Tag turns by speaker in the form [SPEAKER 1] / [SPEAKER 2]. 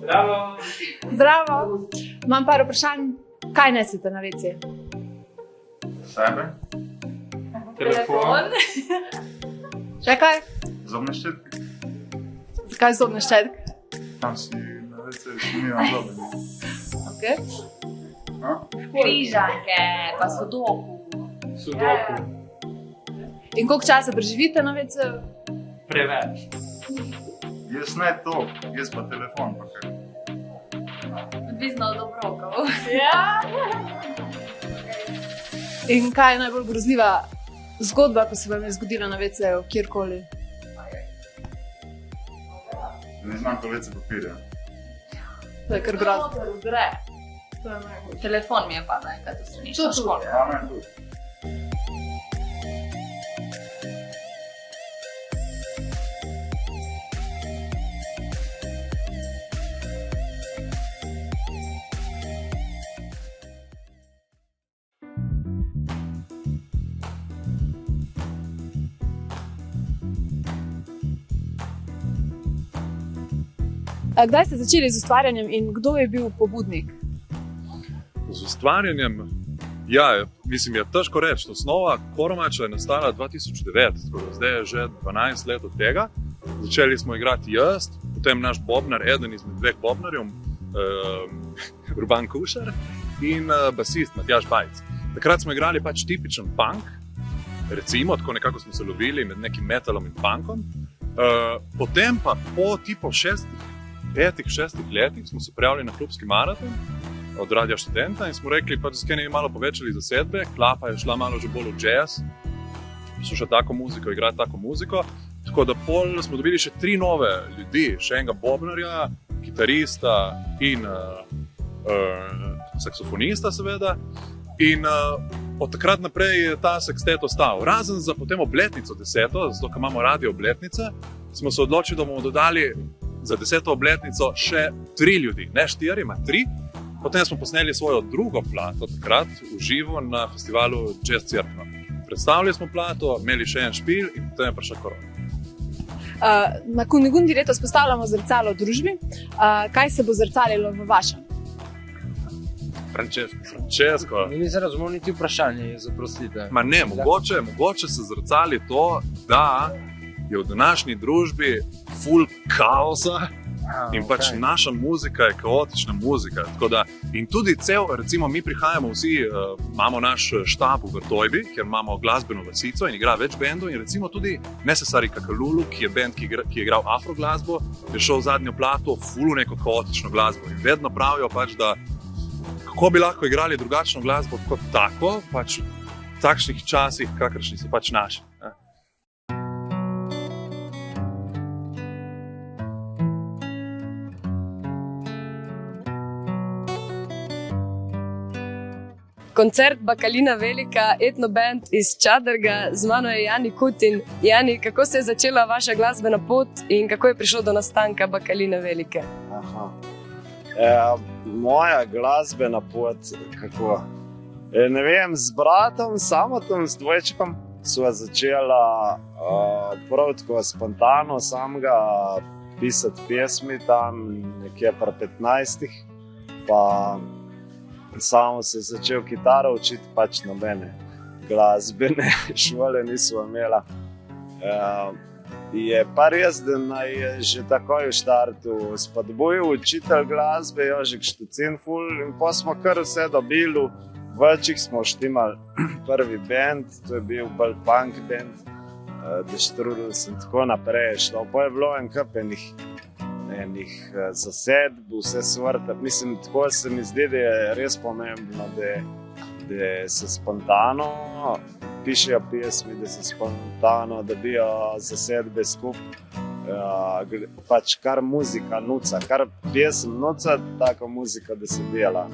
[SPEAKER 1] Zdravo.
[SPEAKER 2] Zdravo. Imam par vprašanj. Kaj nesete na WC?
[SPEAKER 1] Sebe. Telefon.
[SPEAKER 2] Še kaj?
[SPEAKER 1] Zobne ščetke.
[SPEAKER 2] Zakaj zobne ščetke?
[SPEAKER 1] Tam si na WC umivam zobe.
[SPEAKER 2] Okay.
[SPEAKER 3] Križanke, pa sudoku.
[SPEAKER 1] Sudoku.
[SPEAKER 2] In koliko časa preživite na WC?
[SPEAKER 1] Preveč. Jaz ne to, jaz pa telefon pa kaj.
[SPEAKER 3] Odvisno od obrokov.
[SPEAKER 2] Ja. In kaj je najbolj grozljiva zgodba, ko se vam je zgodila na WC-ju, kjerkoli?
[SPEAKER 1] Ne znam ko WC papirja.
[SPEAKER 2] To je kar grozno.
[SPEAKER 3] To gre. Telefon mi je pa enkrat v srednjišno školo.
[SPEAKER 1] Ja, meni tudi.
[SPEAKER 2] Kdaj ste začeli z ustvarjanjem in kdo je bil pobudnik?
[SPEAKER 4] Z ustvarjanjem, ja, mislim, je težko reči. Osnova Koromača je nastala 2009, zdaj je že 12 let od tega. Začeli smo igrati jaz, potem naš bobnar, eden izmed dveh bobnarjev, Urban Kušar in basist Matjaž Bajc. Takrat smo igrali pač tipičen punk, recimo, tako nekako smo se lovili med nekim metalom in punkom. Potem pa po tipo 5-6 letih smo se prijavili na klubski maraton od Radia Študenta in smo rekli, pa zakaj ne bi malo povečali zasedbe, Klapa je šla malo že bolj v jazz, poslušati tako muziko, igrati tako muziko, tako da pol smo dobili še 3 nove ljudi, še enega bobnarja, kitarista in saksofonista seveda in od takrat naprej je ta sekstet ostal. Razen za potem obletnico 10, zato ker imamo radio obletnice, smo se odločili, da bomo dodali za 10. obletnico še 3 ljudi, ne 4, ima 3. Potem smo posneli svojo drugo plato takrat v živo na festivalu Jazz Cerkno. Predstavili smo plato, imeli še en špil in potem je prišla korona.
[SPEAKER 2] Na Kunigundi letos postavljamo zrcalo v družbi. Kaj se bo zrcalilo v vašem?
[SPEAKER 4] Francesco.
[SPEAKER 5] Nisem razumel niti vprašanje, zaprostite.
[SPEAKER 4] Ma ne, mogoče se zrcali to, da je v današnji družbi full kaosa in pač naša muzika je kaotična muzika. Tako da, in tudi recimo mi prihajamo vsi, imamo naš štab v Vrtojbi, kjer imamo glasbeno vasico in igra več bendov in recimo tudi Nesesari Kakalulu, ki je bend, ki je igral afro glasbo, je šel v zadnjo plato full neko kaotično glasbo in vedno pravijo pač, da kako bi lahko igrali drugačno glasbo kot tako, pač v takšnih časih, kakršni so pač naši.
[SPEAKER 6] Koncert Bakalina Velika, etno band iz Čadrga, z mano je Jani Kutin. Jani, kako se je začela vaša glasbena pot in kako je prišlo do nastanka Bakaline Velike?
[SPEAKER 5] Moja glasbena pot, kako? Ne vem, z bratom, Samotom, s dvojčkom sva začela prav tako spontano samega pisati pesmi tam nekje pri 15, pa samo se je začel kitaro učiti, pač nobene glasbene šole nisva imela. Je pa res, da naj je že takoj v štartu spodbujal učitelj glasbe Jožek Štucin ful in pa smo kar vse dobili, v Vlčih smo štimali prvi band, to je bil bolj punk band, Deštrudels in tako naprej je šlo, pa je bilo enih zasedb, vse svrta. Mislim, tako se mi zdi, da je res pomembno, da se spontano pišejo pesmi, da se spontano dobijo zasedbe skupaj. Pač kar muzika nuca, kar pesem nuca, tako muzika, da se dela.